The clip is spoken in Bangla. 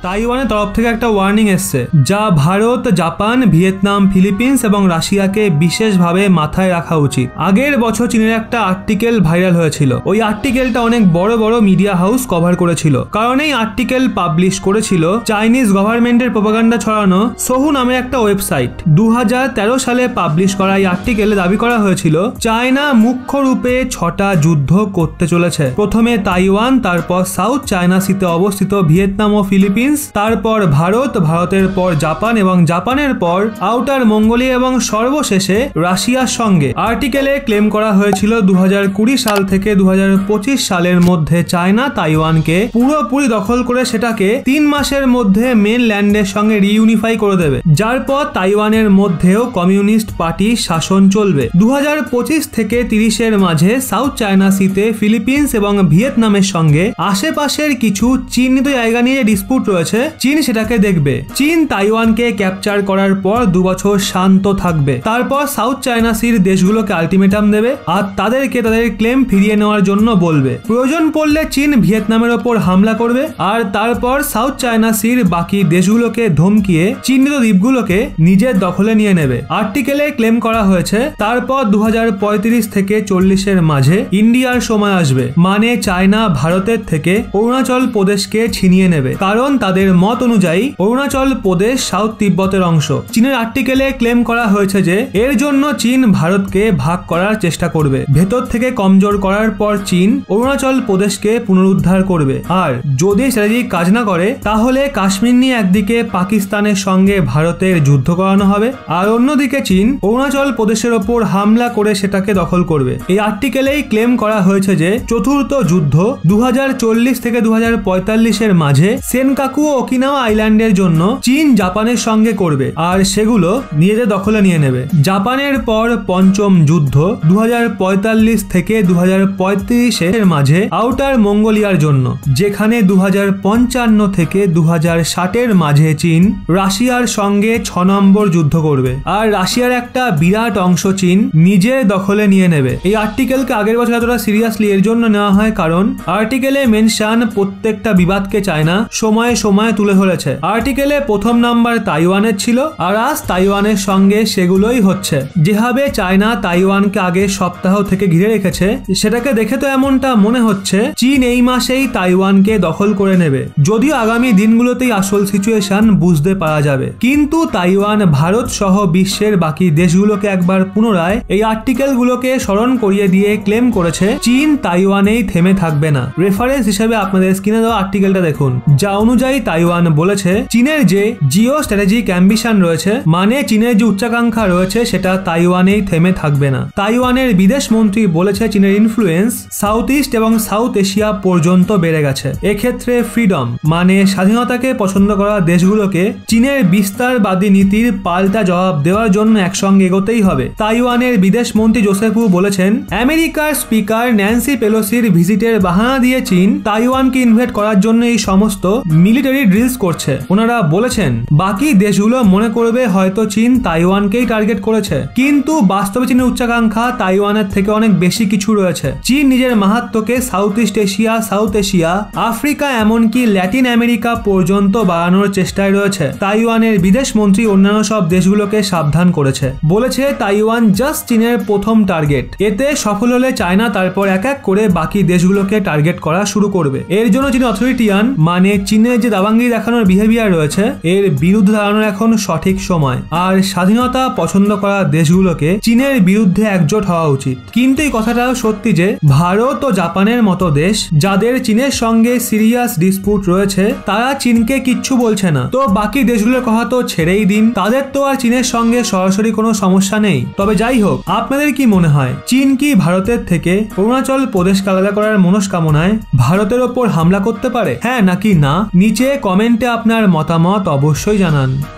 তাইওয়ানের তরফ থেকে একটা ওয়ার্নিং এসছে, যা ভারত, জাপান, ভিয়েতনাম, ফিলিপিন্স এবং রাশিয়াকে বিশেষভাবে মাথায় রাখা উচিত। আগের বছর চীনের একটা আর্টিকেল ভাইরাল হয়েছিল। ওই আর্টিকেলটা অনেক বড় বড় মিডিয়া হাউস কভার করেছিল, কারণ এই আর্টিকেল পাবলিশ করেছিল চাইনিজ গভর্নমেন্টের প্রোপাগান্ডা ছড়ানো সোহু নামের একটা ওয়েবসাইট। 2013 সালে পাবলিশ করা এই আর্টিকেলে দাবি করা হয়েছিল চায়না মুখ্য রূপে 6টা যুদ্ধ করতে চলেছে। প্রথমে তাইওয়ান, তারপর সাউথ চায়না সিতে অবস্থিত ভিয়েতনাম ও ফিলিপিন্স, তারপর ভারত, ভারতের পর জাপান এবং জাপানের পর আউটার মঙ্গোলিয়া এবং সর্বশেষে রাশিয়ার সঙ্গে। আর্টিকেলে ক্লেম করা হয়েছিল 2020 সাল থেকে 2025 সালের মধ্যে চায়না তাইওয়ানকে পুরোপুরি দখল করে সেটাকে 3 মাসের মধ্যে মেনল্যান্ডের সঙ্গে রিইউনিফাই করে দেবে, যার পর তাইওয়ানের মধ্যেও কমিউনিস্ট পার্টি শাসন চলবে। 2025 থেকে 30-এর মাঝে সাউথ চায়না সিতে ফিলিপিন্স এবং ভিয়েতনামের সঙ্গে আশেপাশের কিছু চিহ্নিত জায়গা নিয়ে ডিসপুট রয়েছে, চীন সেটাকে দেখবে। চীন তাইওয়ানকে ক্যাপচার করার পর 2 বছর শান্ত থাকবে, তারপর সাউথ চায়না সির দেশগুলোকে আলটিমেটাম দেবে আর তাদেরকে তাদের ক্লেম ফিরিয়ে নেওয়ার জন্য বলবে। প্রয়োজন পড়লে চীন ভিয়েতনামের ওপর হামলা করবে আর তারপর সাউথ চায়না সির বাকি দেশগুলোকে ধমকিয়ে চিহ্নিত দ্বীপগুলোকে নিজের দখলে নিয়ে নেবে। আর্টিকেলে ক্লেম করা হয়েছে তারপর 2035 থেকে 40-এর মাঝে ইন্ডিয়ার সময় আসবে, মানে চায়না ভারতের থেকে অরুণাচল প্রদেশকে ছিনিয়ে নেবে, কারণ তাদের মত অনুযায়ী অরুণাচল প্রদেশ সাউথ তিব্বতের অংশ। চীনের আর্টিকেলে ক্লেম করা হয়েছে যে এর জন্য চীন ভারতকে ভাগ করার চেষ্টা করবে। ভেতর থেকে কমজোর করার পর চীন অরুণাচল প্রদেশকে পুনরুদ্ধার করবে, আর যদি স্ট্র্যাটেজি কাজ না করে তাহলে কাশ্মীর নিয়ে একদিকে পাকিস্তানের সঙ্গে ভারতের যুদ্ধ করানো হবে আর অন্যদিকে চীন অরুণাচল প্রদেশের ওপর হামলা করে সেটাকে দখল করবে। এই আর্টিকেলেই ক্লেম করা হয়েছে যে চতুর্থ যুদ্ধ 2040 থেকে 2045-এর মাঝে সেনকাকু ও ওকিনাওয়া আইল্যান্ডের জন্য চীন জাপানের সঙ্গে করবে আর সেগুলো নিজেদের দখলে নিয়ে নেবে। জাপানের পর পঞ্চম যুদ্ধ 2045 থেকে 2035-এর মাঝে আউটার মঙ্গোলিয়ার জন্য, যেখানে 2055 থেকে 2060-এর মাঝে চীন রাশিয়ার সঙ্গে 6 নম্বর যুদ্ধ করবে আর রাশিয়ার একটা বিরাট অংশ চীন নিজের দখলে নিয়ে নেবে। এই আর্টিকেলকে আগের বছর এতটা সিরিয়াসলি এর জন্য নেওয়া হয় কারণ আর্টিকেলে মেনশন প্রত্যেকটা বিবাদকে চায়না সময়ে সময়ে তুলে ধরেছে। আর্টিকেলে প্রথম নাম্বার তাইওয়ানের ছিল আর আজ তাইওয়ানের সঙ্গে সেগুলোই হচ্ছে। যেভাবে চায়না তাইওয়ানকে আগের সপ্তাহ থেকে ঘিরে রেখেছে সেটাকে দেখে তো এমনটা মনে হচ্ছে চীন এই মাসেই তাইওয়ানকে দখল করে নেবে, যদিও আগামী দিনগুলোতেই আসল সিচুয়েশন বুঝতে পারা যাবে। কিন্তু তাইওয়ান ভারত সহ বিশ্বের বাকি দেশগুলোকে একবার পুনরায় এই আর্টিকেলগুলোকে স্মরণ করিয়ে দিয়ে ক্লেম করেছে চীন তাইওয়ানেই থেমে থাকবে না। রেফারেন্স হিসেবে আপনাদের স্ক্রিনে দেওয়া আর্টিকেলটা দেখুন, যা অনুযায়ী তাইওয়ান বলেছে চীনের যে জিও স্ট্র্যাটেজিক অ্যাম্বিশন রয়েছে, মানে চীনের যে উচ্চাকাঙ্ক্ষা রয়েছে সেটা তাইওয়ানেই থেমে থাকবে না। তাইওয়ানের বিদেশ মন্ত্রী বলেছে চীনের ইনফ্লুয়েন্স সাউথ ইস্ট এবং সাউথ এশিয়া পর্যন্ত বেড়ে গেছে। এক্ষেত্রে ফ্রিডম মানে স্বাধীনতাকে পছন্দ করা দেশগুলোকে চীনের বিস্তারবাদী নীতির পাল্টা জবাব দেওয়ার জন্য একসঙ্গে এগোতেই হবে। তাইওয়ানের বিদেশ মন্ত্রী জোসেফ উ বলেছেন আমেরিকার স্পিকার ন্যান্সি পেলোসির ভিজিটের বাহানা দিয়ে চীন তাইওয়ানকে ইনভেট করার জন্য এই সমস্ত মিলিটারি ড্রিলস করছে। ওনারা বলেছেন বাকি দেশগুলো মনে করবে হয়তো চীন তাইওয়ানকেই টার্গেট করেছে, কিন্তু বাস্তবে চীনের উচ্চাকাঙ্ক্ষা তাইওয়ানের থেকে অনেক বেশি কিছু রয়েছে। চীন নিজের মাহাত্ম্যকে South East Asia, South Asia, Africa এমনকি ল্যাটিন আমেরিকা পর্যন্ত বাড়ানোর চেষ্টায় রয়েছে। তাইওয়ানের বিদেশ মন্ত্রী অন্যান্য সব দেশগুলোকে সাবধান করেছে, বলেছে তাইওয়ান জাস্ট চীনের প্রথম টার্গেট, এতে সফল হলে চায়না তারপর এক এক করে বাকি দেশগুলোকে টার্গেট করা শুরু করবে। এর জন্য চীন অথরিটিয়ান মানে চীনের যে দাবাঙ্গি দেখানোর বিহেভিয়ার রয়েছে এর বিরুদ্ধে দাঁড়ানোর এখন সঠিক সময়, আর স্বাধীনতা পছন্দ করা দেশগুলোকে চীনের বিরুদ্ধে একজোট হওয়া উচিত। কিন্তু এই কথাটাও সত্যি যে ভারত ও জাপানের মতো দেশ যাদের চীনের সঙ্গে সিরিয়াস ডিসপুট রয়েছে তারা চীনকে কিচ্ছু বলছে না, তো বাকি দেশগুলোর কথা তো ছেড়েই দিন, তাদের তো আর চীনের সঙ্গে সরাসরি কোনো সমস্যা নেই। তবে যাই হোক, আপনাদের কি মনে হয় চীন কি ভারতের থেকে অরুণাচল প্রদেশকে আলাদা করার মনস্কামনায় ভারতের ওপর হামলা করতে পারে, হ্যাঁ নাকি না? নিচে কমেন্টে আপনার মতামত অবশ্যই জানান।